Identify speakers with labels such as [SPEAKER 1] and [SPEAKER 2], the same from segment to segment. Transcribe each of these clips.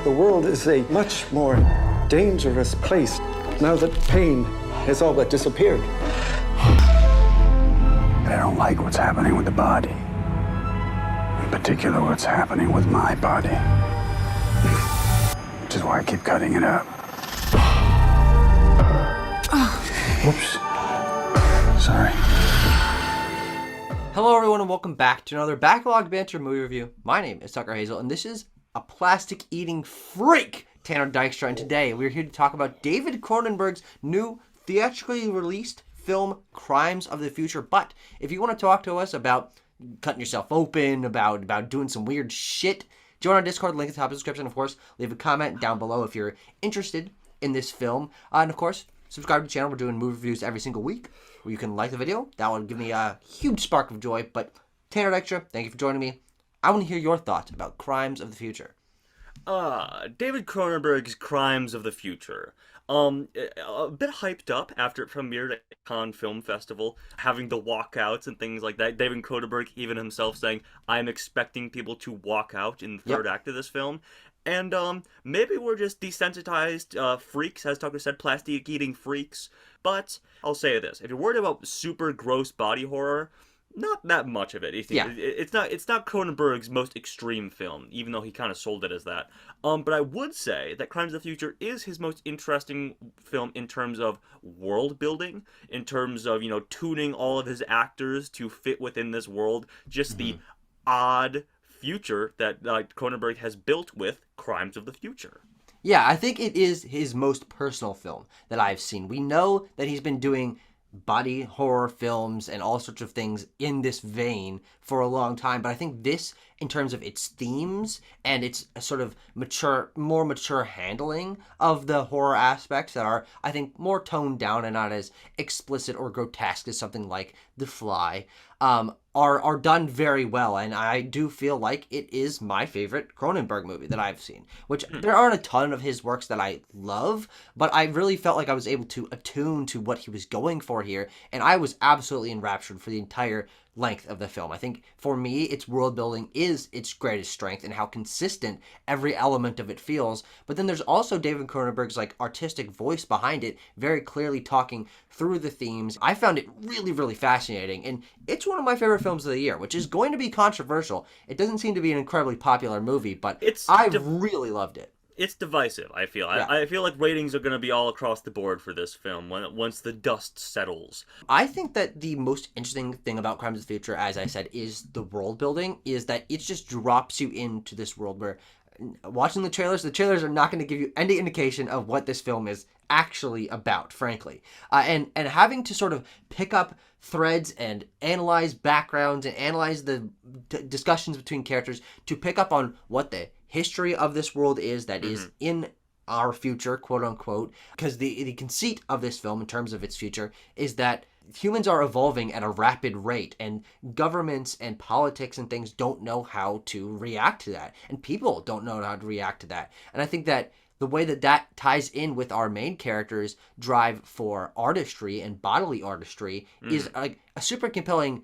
[SPEAKER 1] The world is a much more dangerous place now that pain has all but disappeared.
[SPEAKER 2] I don't like what's happening with the body. In particular, what's happening with my body. Which is why I keep cutting it up. Whoops. Sorry.
[SPEAKER 3] Hello everyone and welcome back to another Backlog Banter movie review. My name is Tucker Hazel and this is a plastic-eating freak, Tanner Dykstra, and today we're here to talk about David Cronenberg's new theatrically released film, Crimes of the Future. But if you want to talk to us about cutting yourself open, about doing some weird shit, join our Discord, link at the top of the description. Of course, leave a comment down below if you're interested in this film. And of course, subscribe to the channel. We're doing movie reviews every single week where you can like the video. That would give me a huge spark of joy. But Tanner Dykstra, thank you for joining me. I want to hear your thoughts about Crimes of the Future.
[SPEAKER 4] David Cronenberg's Crimes of the Future. A bit hyped up after it premiered at Cannes Film Festival, having the walkouts and things like that. David Cronenberg even himself saying, I'm expecting people to walk out in the third act of this film. And maybe we're just desensitized freaks, as Tucker said, plastic-eating freaks. But I'll say this, if you're worried about super gross body horror, not that much of it. It's not Cronenberg's most extreme film, even though he kind of sold it as that. But I would say that Crimes of the Future is his most interesting film in terms of world building, in terms of, tuning all of his actors to fit within this world. Just the odd future that Cronenberg has built with Crimes of the Future.
[SPEAKER 3] Yeah, I think it is his most personal film that I've seen. We know that he's been doing body horror films and all sorts of things in this vein for a long time, but I think this, in terms of its themes and its sort of more mature handling of the horror aspects that are, I think, more toned down and not as explicit or grotesque as something like The Fly, are done very well, and I do feel like it is my favorite Cronenberg movie that I've seen, which there aren't a ton of his works that I love, but I really felt like I was able to attune to what he was going for here, and I was absolutely enraptured for the entire length of the film. I think for me, its world building is its greatest strength and how consistent every element of it feels. But then there's also David Cronenberg's artistic voice behind it, very clearly talking through the themes. I found it really, really fascinating, and it's one of my favorite films of the year, which is going to be controversial. It doesn't seem to be an incredibly popular movie, but I really loved it.
[SPEAKER 4] It's divisive, I feel.
[SPEAKER 3] Yeah.
[SPEAKER 4] I feel like ratings are going to be all across the board for this film once the dust settles.
[SPEAKER 3] I think that the most interesting thing about Crimes of the Future, as I said, is the world building, is that it just drops you into this world where watching the trailers are not going to give you any indication of what this film is actually about, frankly. And having to sort of pick up threads and analyze backgrounds and analyze the discussions between characters to pick up on what the history of this world is that is in our future, quote unquote, because the conceit of this film in terms of its future is that humans are evolving at a rapid rate, and governments and politics and things don't know how to react to that, and people don't know how to react to that. And I think that the way that ties in with our main character's drive for artistry and bodily artistry is a super compelling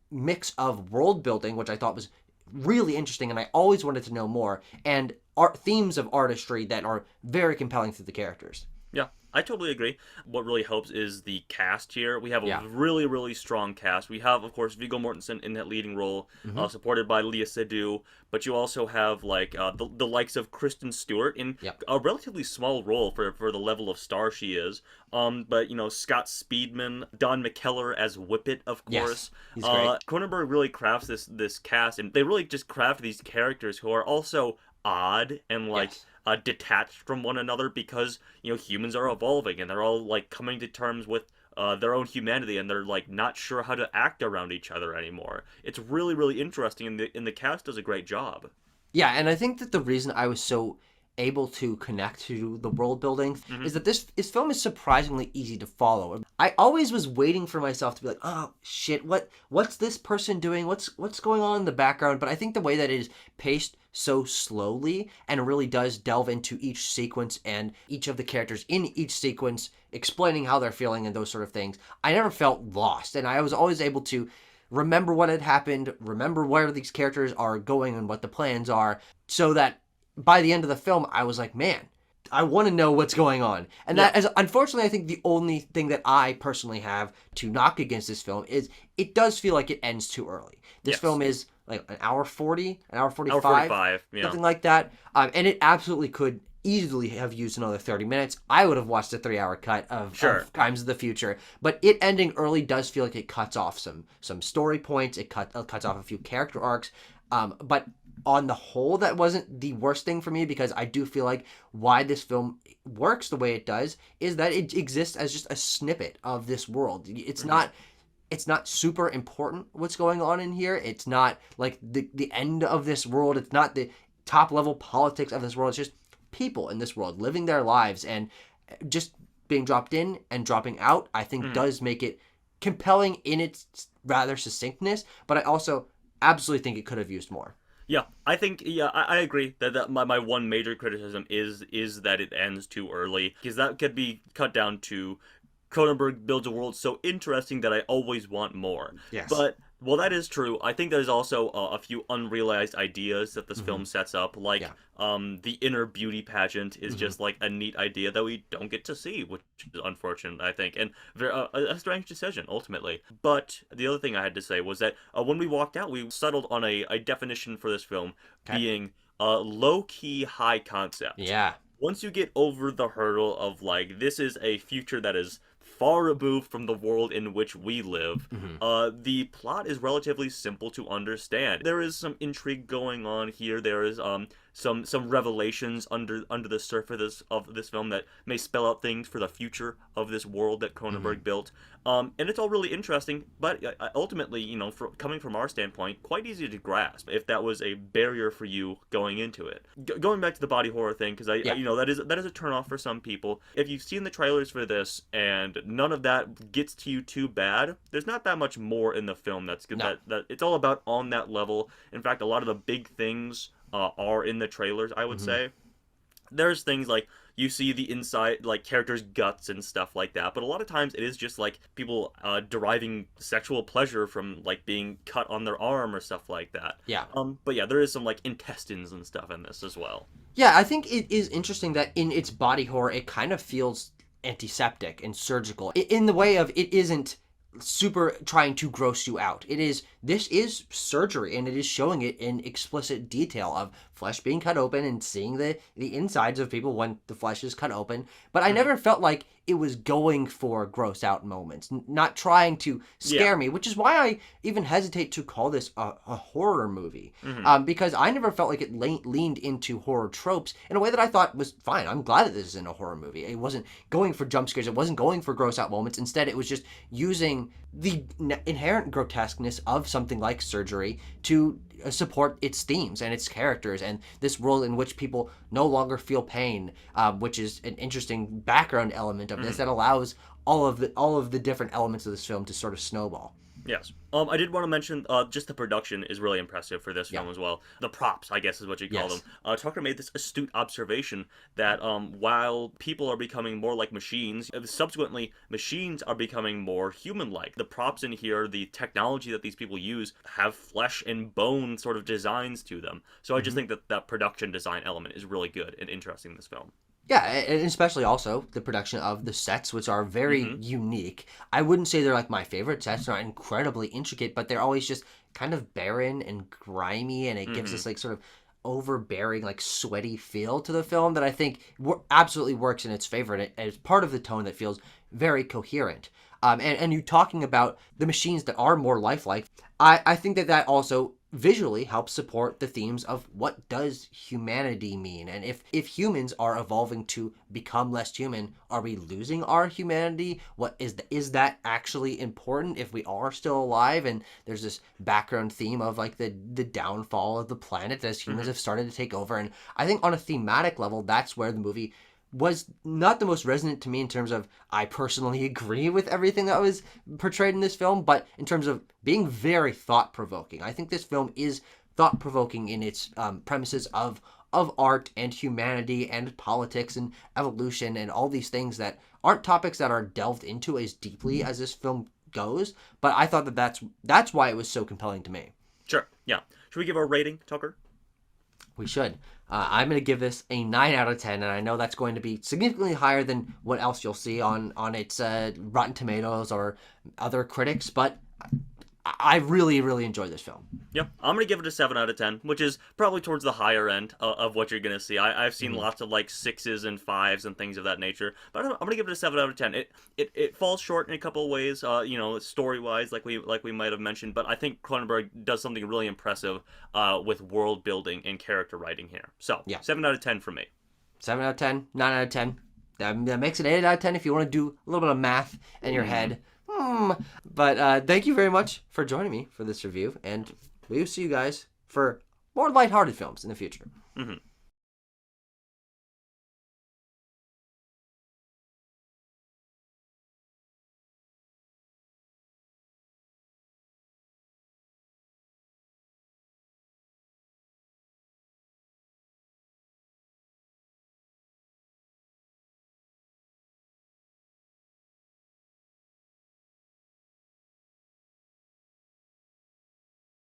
[SPEAKER 3] mix of world building, which I thought was really interesting, and I always wanted to know more, and themes of artistry that are very compelling through the characters.
[SPEAKER 4] Yeah, I totally agree. What really helps is the cast here. We have a really, really strong cast. We have, of course, Viggo Mortensen in that leading role, supported by Léa Seydoux, but you also have the likes of Kristen Stewart in a relatively small role for the level of star she is. But Scott Speedman, Don McKellar as Whippet, of course.
[SPEAKER 3] Yes, he's great.
[SPEAKER 4] Cronenberg really crafts this cast, and they really just craft these characters who are also odd and detached from one another, because humans are evolving and they're all coming to terms with their own humanity, and they're not sure how to act around each other anymore. It's really, really interesting, and the cast does a great job.
[SPEAKER 3] Yeah, and I think that the reason I was so able to connect to the world building is that this film is surprisingly easy to follow. I always was waiting for myself to be like, oh shit, what's this person doing? What's going on in the background? But I think the way that it is paced so slowly and really does delve into each sequence and each of the characters in each sequence explaining how they're feeling and those sort of things, I never felt lost, and I was always able to remember what had happened, remember where these characters are going and what the plans are, so that by the end of the film, I was like, man, I want to know what's going on. And that is, unfortunately, I think the only thing that I personally have to knock against this film is it does feel like it ends too early. This film is like an hour 40, an hour 45,
[SPEAKER 4] 45,
[SPEAKER 3] something like that. And it absolutely could easily have used another 30 minutes. I would have watched a 3-hour cut of Crimes of the Future. But it ending early does feel like it cuts off some story points. It cuts off a few character arcs. But on the whole, that wasn't the worst thing for me, because I do feel like why this film works the way it does is that it exists as just a snippet of this world. It's not super important what's going on in here. It's not like the end of this world. It's not the top level politics of this world. It's just people in this world living their lives, and just being dropped in and dropping out, I think does make it compelling in its rather succinctness, but I also absolutely think it could have used more.
[SPEAKER 4] Yeah, I think, I agree that my one major criticism is that it ends too early, because that could be cut down to Cronenberg builds a world so interesting that I always want more.
[SPEAKER 3] Yes.
[SPEAKER 4] But while that is true, I think there's also a few unrealized ideas that this film sets up, like the inner beauty pageant is just like a neat idea that we don't get to see, which is unfortunate, I think, and a strange decision, ultimately. But the other thing I had to say was that when we walked out, we settled on a definition for this film being low-key high concept.
[SPEAKER 3] Yeah.
[SPEAKER 4] Once you get over the hurdle of, like, this is a future that is far removed from the world in which we live, the plot is relatively simple to understand. There is some intrigue going on here. There is some revelations under the surface of this film that may spell out things for the future of this world that Cronenberg built. And it's all really interesting, but ultimately, coming from our standpoint, quite easy to grasp if that was a barrier for you going into it. Going back to the body horror thing, because that is a turnoff for some people. If you've seen the trailers for this and none of that gets to you too bad, there's not that much more in the film that's good.
[SPEAKER 3] No.
[SPEAKER 4] That it's all about on that level. In fact, a lot of the big things are in the trailers, I would say. There's things like you see the inside, like characters' guts and stuff like that, but a lot of times it is just like people deriving sexual pleasure from like being cut on their arm or stuff like that.
[SPEAKER 3] Yeah.
[SPEAKER 4] But yeah, there is some like intestines and stuff in this as well.
[SPEAKER 3] Yeah, I think it is interesting that in its body horror, it kind of feels antiseptic and surgical in the way of it isn't super trying to gross you out. This is surgery, and it is showing it in explicit detail of flesh being cut open and seeing the insides of people when the flesh is cut open. But I never felt like it was going for gross out moments, not trying to scare me, which is why I even hesitate to call this a horror movie, because I never felt like it leaned into horror tropes in a way that I thought was fine. I'm glad that this isn't a horror movie. It wasn't going for jump scares. It wasn't going for gross out moments. Instead, it was just using the inherent grotesqueness of something like surgery to support its themes and its characters and this world in which people no longer feel pain, which is an interesting background element of this that allows all of the different elements of this film to sort of snowball.
[SPEAKER 4] Yes. I did want to mention just the production is really impressive for this film as well. The props, I guess, is what you call them. Tucker made this astute observation that while people are becoming more like machines, subsequently machines are becoming more human-like. The props in here, the technology that these people use, have flesh and bone sort of designs to them. So I just think that production design element is really good and interesting in this film.
[SPEAKER 3] Yeah, and especially also the production of the sets, which are very unique. I wouldn't say they're like my favorite sets. They're not incredibly intricate, but they're always just kind of barren and grimy, and it gives this like sort of overbearing, like sweaty feel to the film that I think absolutely works in its favor, and it's part of the tone that feels very coherent. And you talking about the machines that are more lifelike, I think that also visually helps support the themes of what does humanity mean, and if humans are evolving to become less human, are we losing our humanity? What is that actually important if we are still alive? And there's this background theme of like the downfall of the planet as humans have started to take over, and I think on a thematic level that's where the movie was not the most resonant to me in terms of I personally agree with everything that was portrayed in this film, but in terms of being very thought-provoking. I think this film is thought-provoking in its premises of art and humanity and politics and evolution and all these things that aren't topics that are delved into as deeply as this film goes, but I thought that's why it was so compelling to me.
[SPEAKER 4] Sure, yeah. Should we give our rating, Tucker?
[SPEAKER 3] We should. I'm going to give this a 9 out of 10, and I know that's going to be significantly higher than what else you'll see on its Rotten Tomatoes or other critics, but I really, really enjoyed this film.
[SPEAKER 4] Yep, I'm gonna give it a 7 out of 10, which is probably towards the higher end of what you're gonna see. I've seen lots of like 6s and 5s and things of that nature, but I'm gonna give it a 7 out of 10. It falls short in a couple of ways, story wise, like we might have mentioned, but I think Cronenberg does something really impressive with world building and character writing here. So
[SPEAKER 3] Yeah.
[SPEAKER 4] 7 out of 10 for me.
[SPEAKER 3] 7 out of 10, 9 out of 10. That makes it 8 out of 10 if you want to do a little bit of math in your head. But thank you very much for joining me for this review, and we will see you guys for more lighthearted films in the future.
[SPEAKER 4] Mm-hmm.